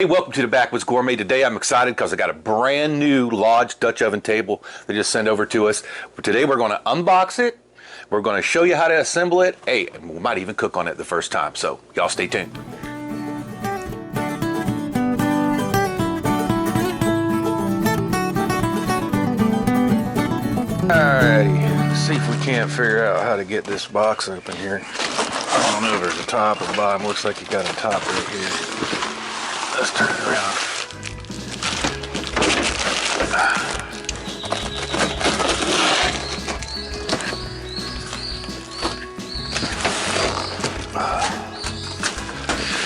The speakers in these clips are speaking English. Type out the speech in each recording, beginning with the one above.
Hey, welcome to the Backwoods Gourmet. Today I'm excited because I got a brand new Lodge Dutch oven table they just sent over to us. Today we're going to unbox it. We're going to show you how to assemble it. Hey, we might even cook on it the first time, so y'all stay tuned. Alrighty, let's see if we can't figure out how to get this box open here. I don't know if there's a top or bottom. Looks like you got a top right here. Let's turn it around.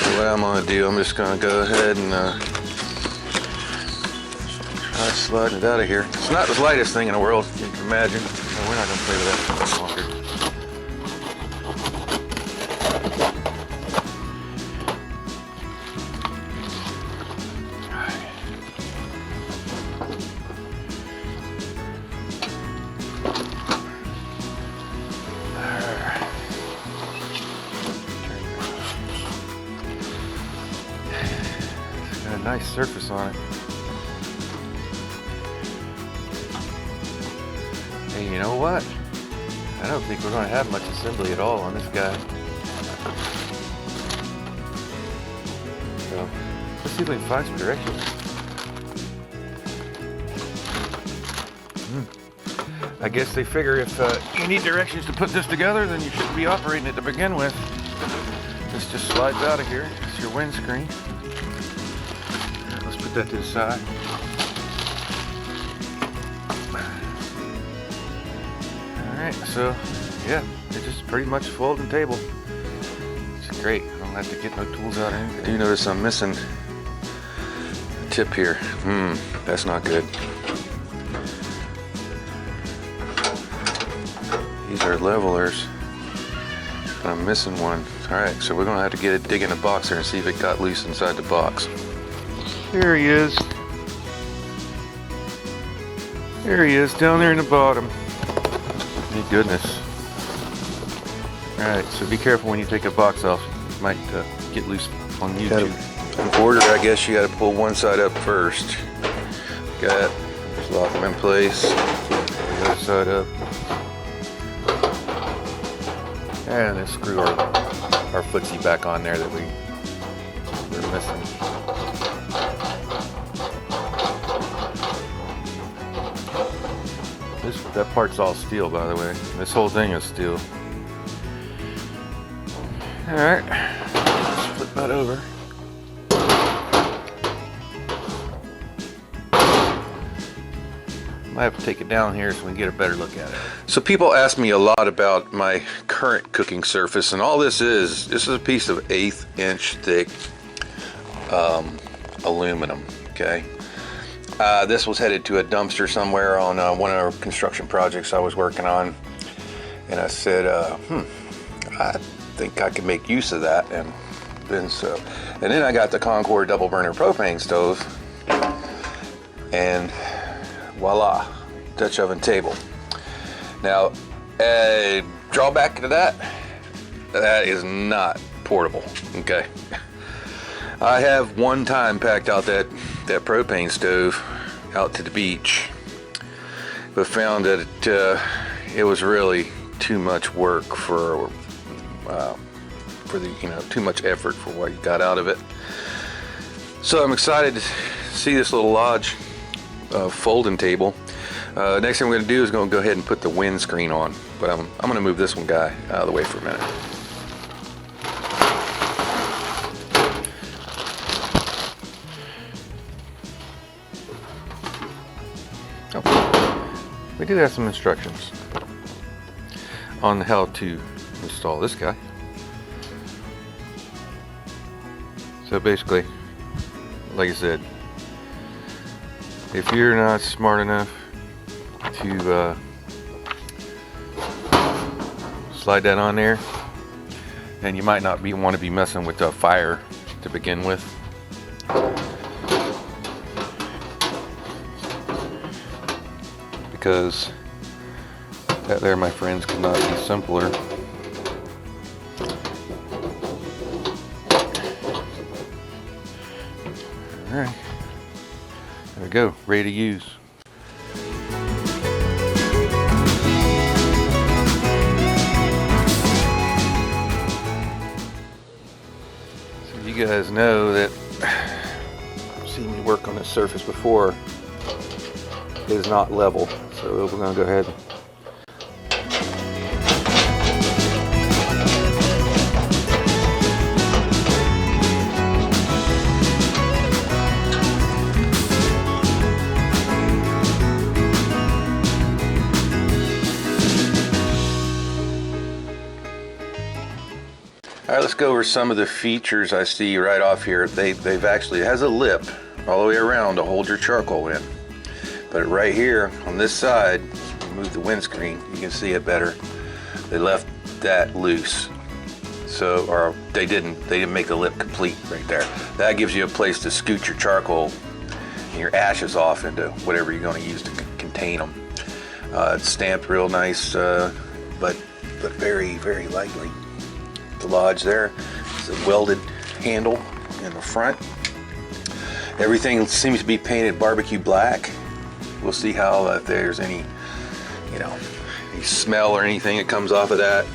So what I'm going to do, I'm just going to go ahead and try sliding it out of here. It's not the lightest thing in the world, you can imagine. No, we're not going to play with that for much longer. Got a nice surface on it. Hey, you know what? I don't think we're going to have much assembly at all on this guy. So, let's see if we can find some directions. I guess they figure if you need directions to put this together, then you shouldn't be operating it to begin with. This just slides out of here. It's your windscreen. Let's put that to the side. Alright, so yeah, it's just pretty much a folding table. It's great. I don't have to get no tools out or anything. I do notice I'm missing a tip here. That's not good. These are levelers. I'm missing one. Alright, so we're going to have to get it, dig in the box here and see if it got loose inside the box. There he is. There he is, down there in the bottom. Thank goodness. Alright, so be careful when you take a box off. It might get loose on YouTube. In order, I guess you got to pull one side up first. Got it. Just lock them in place. The other side up. And then screw our footsie back on there that we're missing. That part's all steel, by the way. This whole thing is steel. Alright, let's flip that over. Might have to take it down here so we can get a better look at it. So people ask me a lot about my current cooking surface, and all this is a piece of 1/8 inch thick aluminum, okay? This was headed to a dumpster somewhere on one of our construction projects I was working on, and I said, I think I could make use of that, and then I got the Concord double burner propane stove, and voila, Dutch oven table. Now, drawback to that is not portable, okay? I have one time packed out that propane stove out to the beach, but found that it was really too much work for the too much effort for what you got out of it. So I'm excited to see this little Lodge folding table. Next thing I'm going to do is going to go ahead and put the windscreen on, but I'm going to move this one guy out of the way for a minute. Oh, we do have some instructions on how to install this guy. So basically, like I said, if you're not smart enough to slide that on there, then you might not want to be messing with the fire to begin with. Because that there, my friends, could not be simpler. All right, there we go, ready to use. So you guys know that, seen me work on this surface before, it is not level. So we're gonna go ahead. All right, let's go over some of the features I see right off here. They've actually, it has a lip all the way around to hold your charcoal in. But right here on this side, move the windscreen, you can see it better. They left that loose. So, or they didn't make the lip complete right there. That gives you a place to scoot your charcoal and your ashes off into whatever you're going to use to contain them. It's stamped real nice, but very, very lightly. The lodge there is a welded handle in the front. Everything seems to be painted barbecue black. We'll see how if there's any, any smell or anything that comes off of that.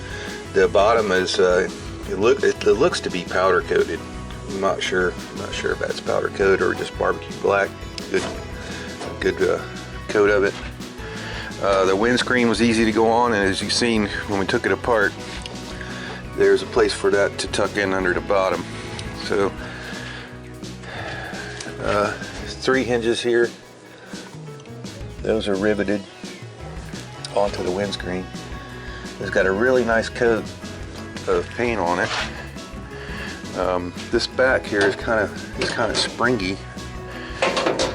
The bottom is it looks to be powder coated. I'm not sure if that's powder coat or just barbecue black. Good coat of it. The windscreen was easy to go on, and as you've seen when we took it apart, there's a place for that to tuck in under the bottom. So 3 hinges here. Those are riveted onto the windscreen. It's got a really nice coat of paint on it. This back here is kind of springy.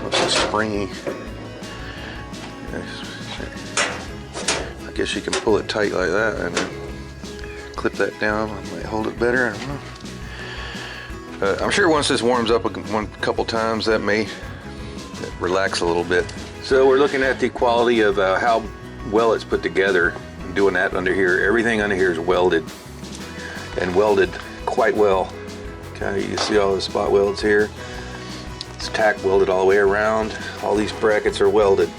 Looks so springy. I guess you can pull it tight like that and then clip that down. I might hold it better. I don't know. I'm sure once this warms up a couple times, that may relax a little bit. So we're looking at the quality of how well it's put together. I'm doing that under here. Everything under here is welded, and welded quite well. Okay, you can see all the spot welds here. It's tack welded all the way around. All these brackets are welded.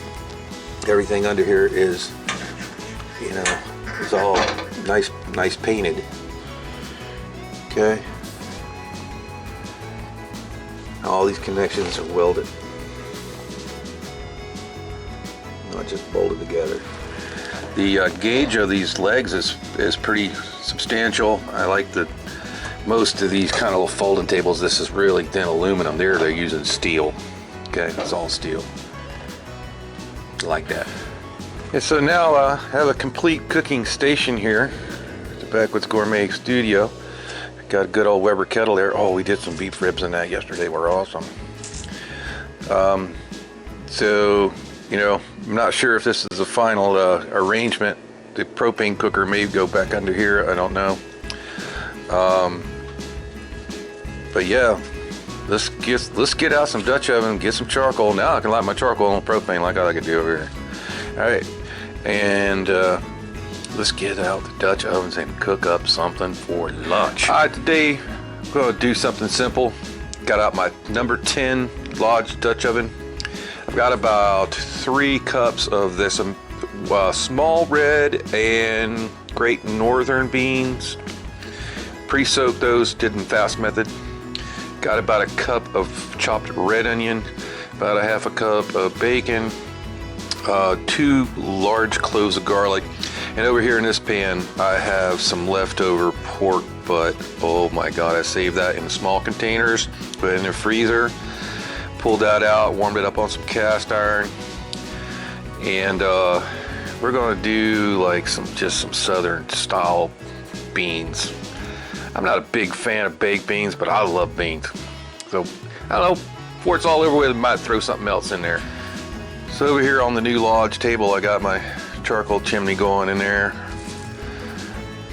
Everything under here is, is all nice painted. Okay. All these connections are welded, not just bolted together. The gauge of these legs is pretty substantial. I like that most of these kind of folding tables, this is really thin aluminum. They're using steel. Okay, it's all steel. I like that. And so now I have a complete cooking station here at the Backwoods Gourmet studio. Got a good old Weber kettle there. Oh, we did some beef ribs in that yesterday. Were awesome. So, I'm not sure if this is the final arrangement. The propane cooker may go back under here. I don't know. But yeah, let's get out some Dutch oven, get some charcoal. Now I can light my charcoal on propane like I could do over here. All right, and let's get out the Dutch ovens and cook up something for lunch. All right, today I'm going to do something simple. Got out my number 10 Lodge Dutch oven. I've got about 3 cups of this small red and Great Northern beans. Pre-soaked those, did in fast method. Got about a cup of chopped red onion, about a half a cup of bacon, 2 large cloves of garlic, and over here in this pan I have some leftover pork butt. Oh my god, I saved that in small containers, put it in the freezer, pulled that out, warmed it up on some cast iron, and we're gonna do like some southern style beans. I'm not a big fan of baked beans, but I love beans. So, I don't know, before it's all over with, I might throw something else in there. So over here on the new Lodge table, I got my charcoal chimney going in there.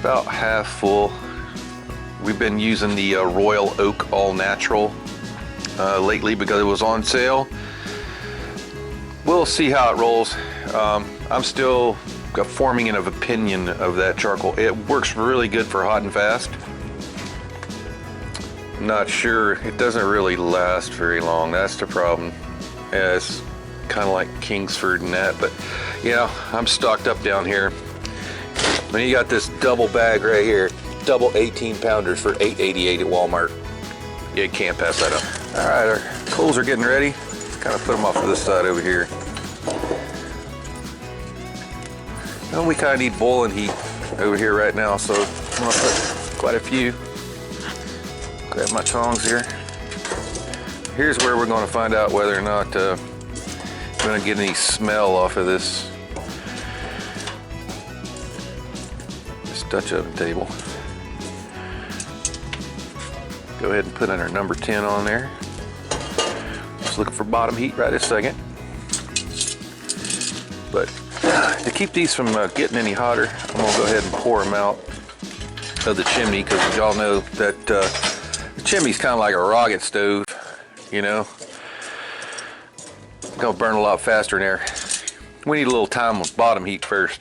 About half full. We've been using the Royal Oak All Natural lately because it was on sale. We'll see how it rolls. I'm still forming an opinion of that charcoal. It works really good for hot and fast. not sure. It doesn't really last very long. That's the problem. Yeah, it's kind of like Kingsford and that, but you know, I'm stocked up down here. When you got this double bag right here, double 18 pounders for $8.88 at Walmart. You can't pass that up. All right, our coals are getting ready. Kind of put them off to this side over here. Well, we kind of need boiling heat over here right now, so I'm gonna put quite a few. Grab my tongs here. Here's where we're going to find out whether or not we're going to get any smell off of this Dutch oven table. Go ahead and put in our number 10 on there. Just looking for bottom heat right this second. But to keep these from getting any hotter, I'm going to go ahead and pour them out of the chimney, because y'all know that the chimney's kind of like a rocket stove, you know. It's going to burn a lot faster in there. We need a little time with bottom heat first.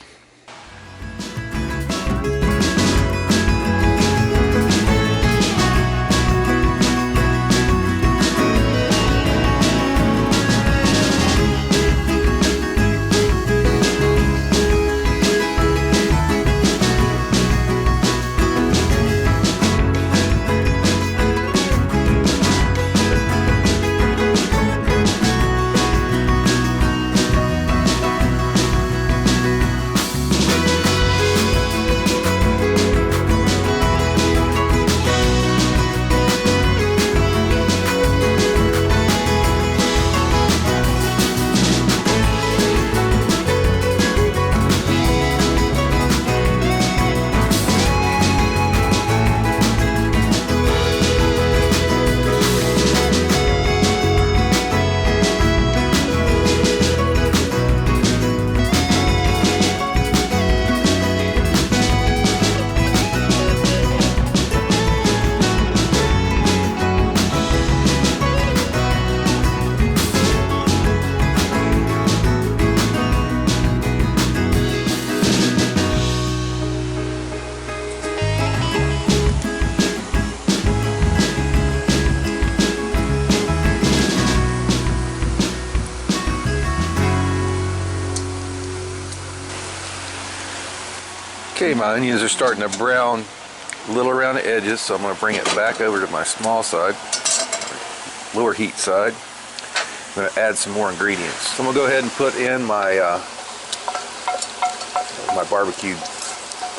Okay, my onions are starting to brown a little around the edges, so I'm going to bring it back over to my small side, lower heat side. I'm going to add some more ingredients. So I'm going to go ahead and put in my my barbecued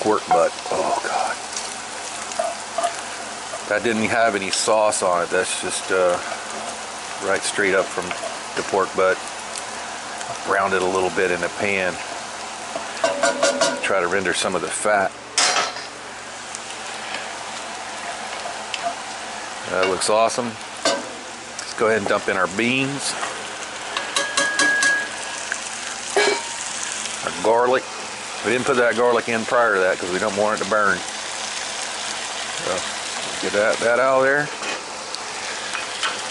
pork butt. Oh God, that didn't have any sauce on it. That's just right straight up from the pork butt. Browned it a little bit in the pan. Try to render some of the fat. That looks awesome. Let's go ahead and dump in our beans, our garlic. We didn't put that garlic in prior to that because we don't want it to burn. So get that out of there.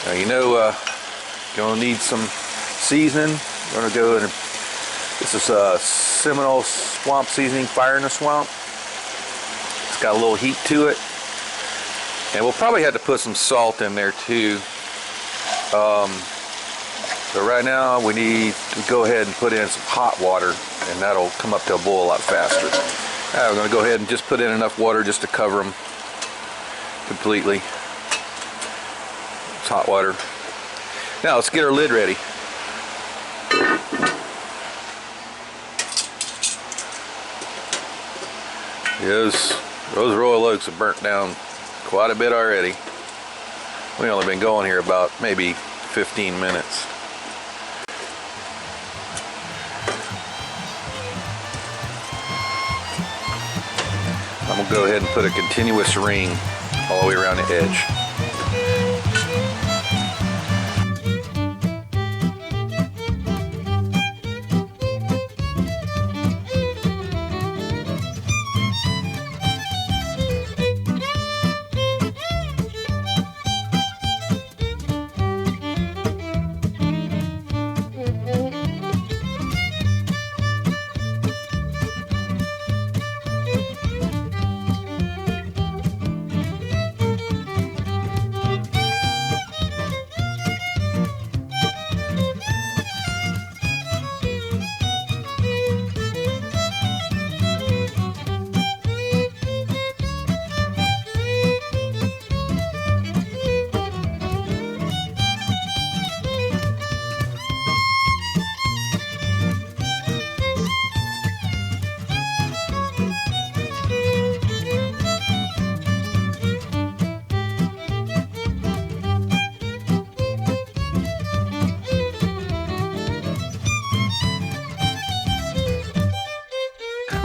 Now you know you're gonna need some seasoning. We're gonna go and this is Seminole Swamp seasoning, Fire in the Swamp. It's got a little heat to it, and we'll probably have to put some salt in there too. So right now we need to go ahead and put in some hot water, and that'll come up to a boil a lot faster. We're going to go ahead and just put in enough water just to cover them completely. It's hot water. Now let's get our lid ready. Those royal oaks have burnt down quite a bit already. We've only been going here about maybe 15 minutes. I'm going to go ahead and put a continuous ring all the way around the edge.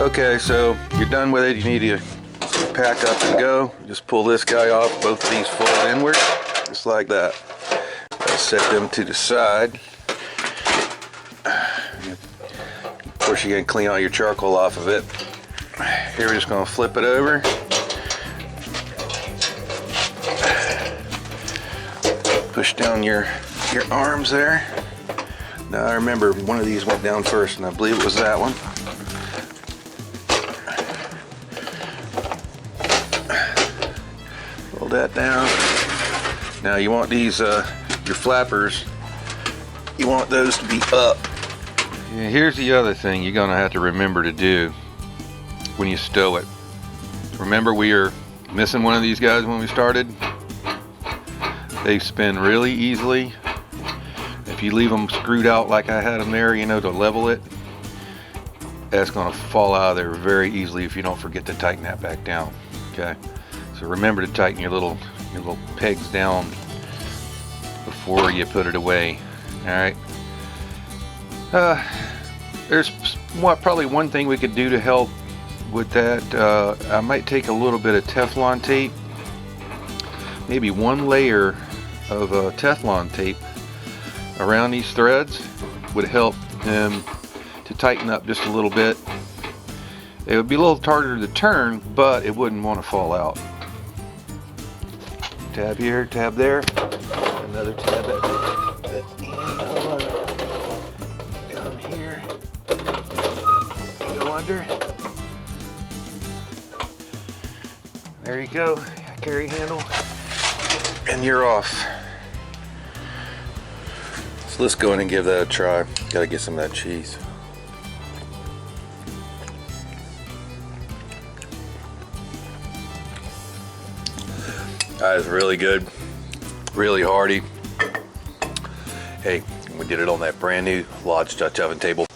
Okay, so you're done with it. You need to pack up and go. Just pull this guy off. Both of these fold inward, just like that. I'll set them to the side. Of course, you're going to clean all your charcoal off of it. Here we're just going to flip it over. Push down your arms there. Now I remember one of these went down first, and I believe it was that one. Pull that down. Now you want these, your flappers, you want those to be up. Yeah, here's the other thing you're gonna have to remember to do when you stow it. Remember, we are missing one of these guys when we started. They spin really easily. If you leave them screwed out like I had them there, you know, to level it, that's gonna fall out of there very easily if you don't forget to tighten that back down. Okay, so remember to tighten your little pegs down before you put it away. All right. There's probably one thing we could do to help with that. I might take a little bit of Teflon tape, maybe one layer of Teflon tape around these threads would help them to tighten up just a little bit. It would be a little harder to turn, but it wouldn't want to fall out. Tab here, tab there, another tab at the end. Down here, go under. There you go, carry handle, and you're off. So let's go in and give that a try. Gotta get some of that cheese. That is really good, really hearty. Hey, we did it on that brand new Lodge Dutch oven table.